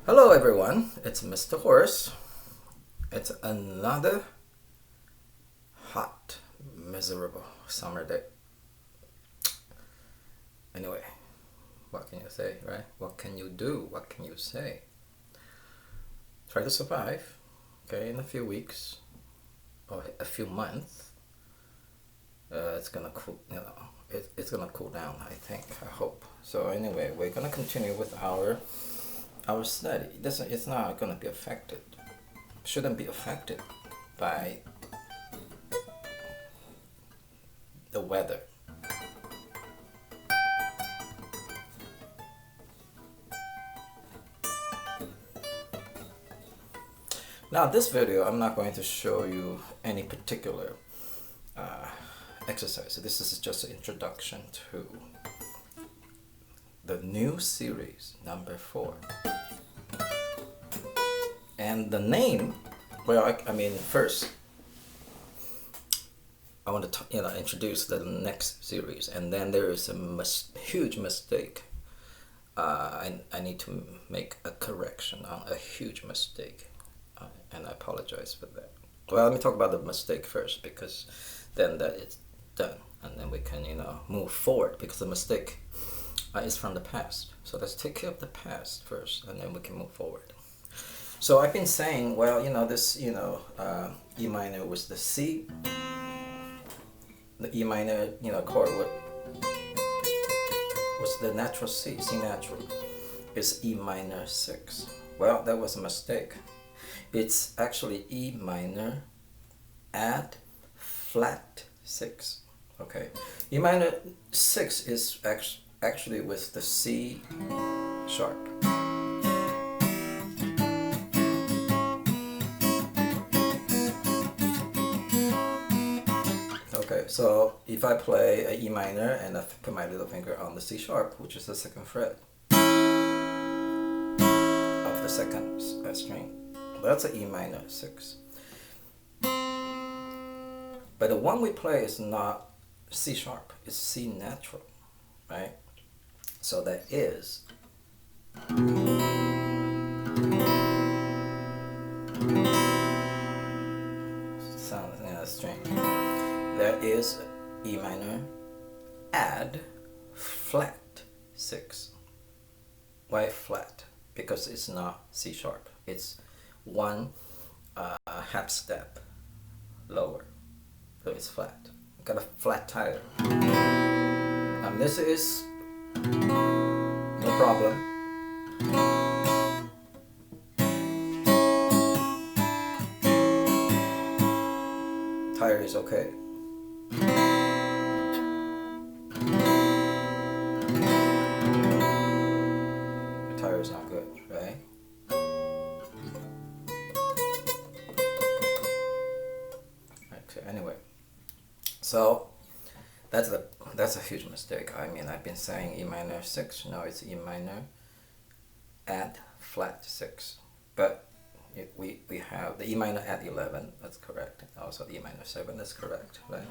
Hello everyone, it's Mr. Horse. It's another hot, miserable summer day. Anyway, what can you say, right? What can you do? What can you say? Try to survive, okay, in a few weeks or a few months. It's gonna cool, it's gonna cool down, I think, I hope. So anyway, we're gonna continue with our study. It's not gonna be affected, shouldn't be affected by the weather. Now this video, I'm not going to show you any particular exercise. This is just an introduction to the new series, number 4. And the name, well, I mean, first, I want to introduce the next series, and then there is a huge mistake. I need to make a correction on a huge mistake, and I apologize for that. Well, let me talk about the mistake first, because then that it's done, and then we can move forward, because the mistake is from the past. So let's take care of the past first, and then we can move forward. So I've been saying, well, this E minor was the C. The E minor, chord was the natural C natural. It's E minor 6. Well, that was a mistake. It's actually E minor add flat 6. Okay, E minor 6 is actually with the C sharp. Okay, so if I play a E minor and I put my little finger on the C sharp, which is the second fret of the second string, that's an E minor 6. But the one we play is not C sharp, it's C natural, right? So that is sound in a string. That is E minor add flat 6. Why flat? Because it's not C sharp. It's one half step lower, so it's flat. Got a flat tire. This is no problem. Tire is okay. The tire is not good, right? Okay, anyway. So that's a huge mistake. I mean, I've been saying E minor 6. No, it's E minor add flat 6. But we have the E minor add 11. That's correct. Also the E minor 7. That's correct, right?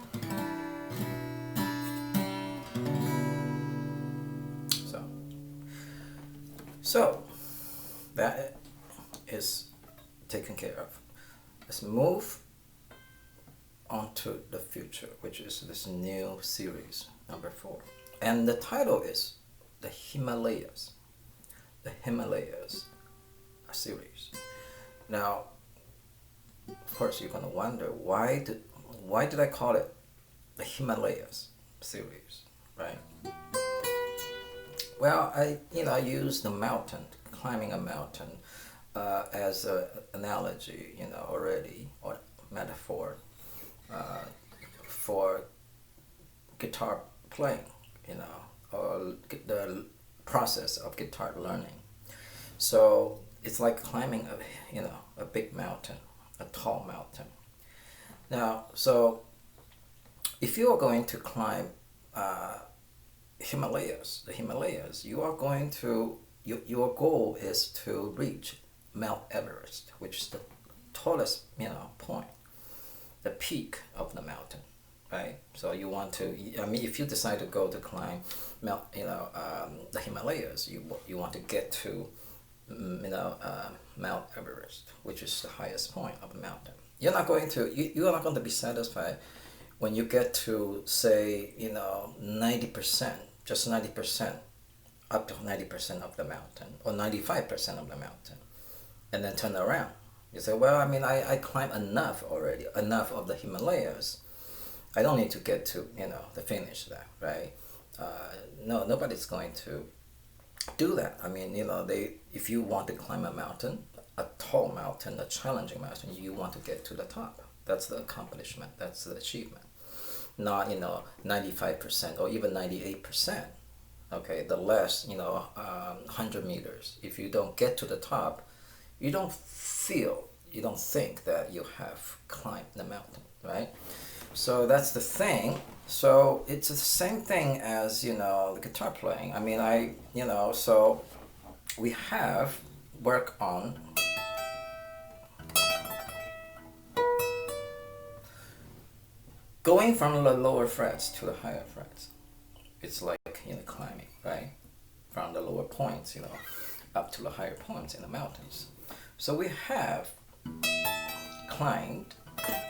So that is taken care of. Let's move on to the future, which is this new series, number 4. And the title is the Himalayas. The Himalayas series. Now, of course, you're gonna wonder why did I call it the Himalayas series, right? Well, I use the mountain, climbing a mountain, as an analogy, already, or metaphor, for guitar playing, or the process of guitar learning. So it's like climbing a big mountain, a tall mountain. Now, so if you are going to climb the Himalayas, you are going to your goal is to reach Mount Everest, which is the tallest point, the peak of the mountain, right? So you want to, if you decide to go to climb the Himalayas, you want to get to Mount Everest, which is the highest point of the mountain. You're not going to be satisfied when you get to say 90%, just 90%, up to 90% of the mountain or 95% of the mountain, and then turn around. You say, well, I mean, I climbed enough already, enough of the Himalayas. I don't need to get to the finish there, right? No, nobody's going to do that. I mean, if you want to climb a mountain, a tall mountain, a challenging mountain, you want to get to the top. That's the accomplishment. That's the achievement. Not 95% or even 98%. Okay, the less 100 meters. If you don't get to the top, you don't think that you have climbed the mountain, right? So that's the thing. So it's the same thing as the guitar playing. I mean, so we have work on going from the lower frets to the higher frets. It's like climbing, right? From the lower points, up to the higher points in the mountains. So we have climbed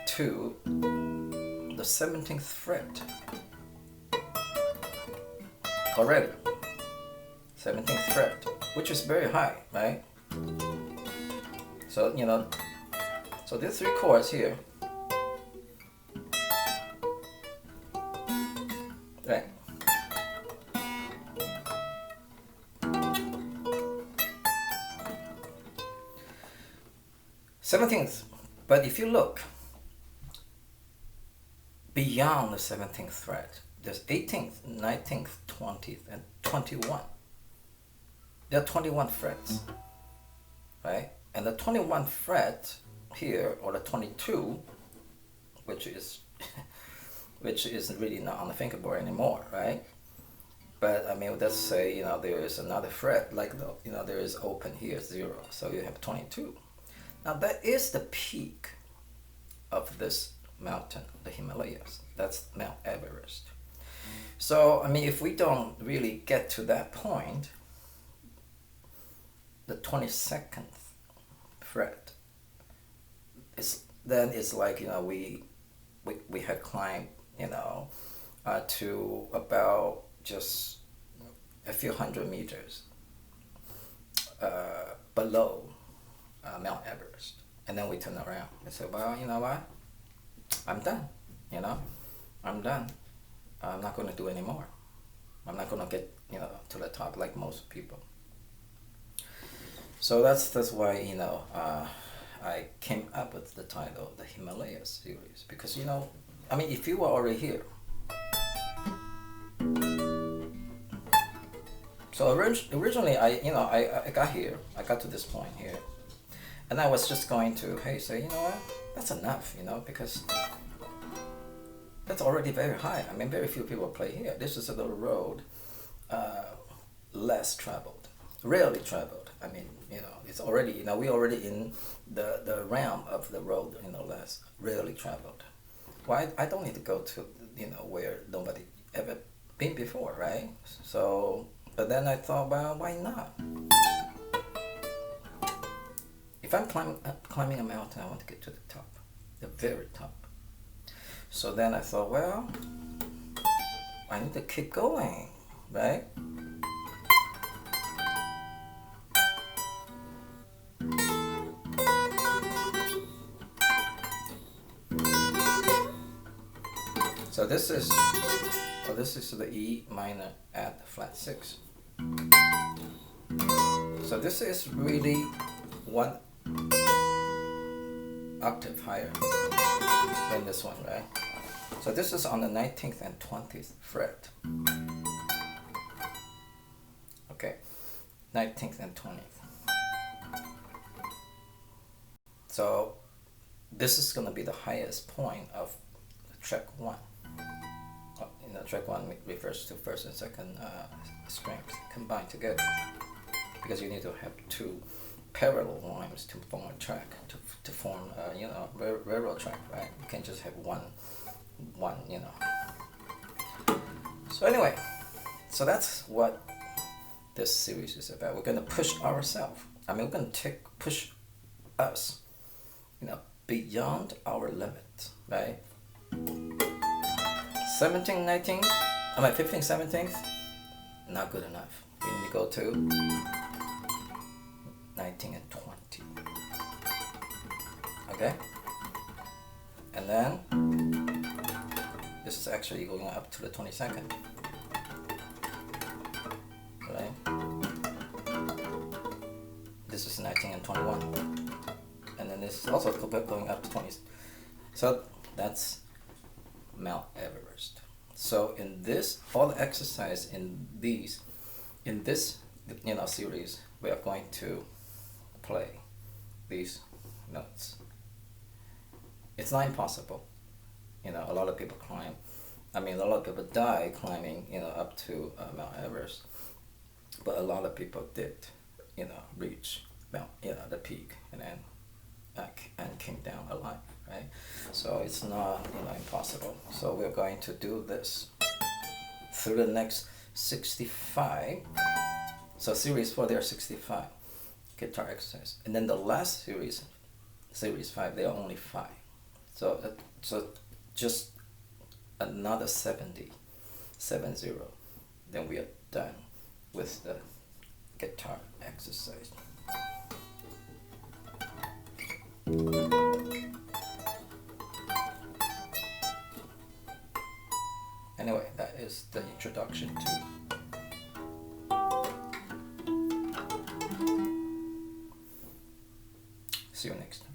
to the 17th fret already. 17th fret, which is very high, right? So so these three chords here, right? 17th, but if you look beyond the 17th fret, there's 18th, 19th, 20th, and 21. There are 21 frets, right? And the 21th fret here, or the 22, which is really not on the fingerboard anymore, right? But I mean, let's say there is another fret, like there is open here, 0, so you have 22. Now that is the peak of this mountain, the Himalayas. That's Mount Everest. So I mean, if we don't really get to that point, the 22nd fret, then it's like we had climbed to about just a few hundred meters below Mount Everest, and then we turn around and say, well, you know what, I'm done. I'm done. I'm not going to do anymore. I'm not going to get to the top like most people. So that's why I came up with the title, the Himalayas series, because I mean, if you were already here. So originally I got here. I got to this point here, and I was just going to say, what, that's enough, because that's already very high. I mean, very few people play here. This is a little road, less traveled, rarely traveled. I mean, it's already, we're already in the realm of the road, less rarely traveled. Well, I don't need to go to, where nobody ever been before, right? So, but then I thought, well, why not? If I'm climbing a mountain, I want to get to the top, the very top. So then I thought, well, I need to keep going, right? So this is the E minor at flat 6. So this is really one octave higher than this one, right? So this is on the 19th and 20th fret. Okay, 19th and 20th. So this is going to be the highest point of track 1. Track 1 refers to first and second strings combined together, because you need to have two parallel lines to form a track, to form railroad track, right? You can't just have one. So anyway, so that's what this series is about. We're going to push ourselves I mean, we're gonna push us, beyond our limit, right? 17, 19, 15, 17th, not good enough. We need to go to 19 and 20. Okay? And then this is actually going up to the 22nd. Right? This is 19 and 21. And then this is also going up to 20. So that's Mount Everest. So in this, all the exercise in this series, we are going to play these notes. It's not impossible. A lot of people climb. A lot of people die climbing, up to Mount Everest. But a lot of people did, reach the peak and then and came down alive, right? So it's not, impossible. So we're going to do this through the next 65. So series 4, there are 65 guitar exercise, and then the last series 5, there are only 5. So just another 70, then we are done with the guitar exercise. Anyway, that is the introduction to see you next.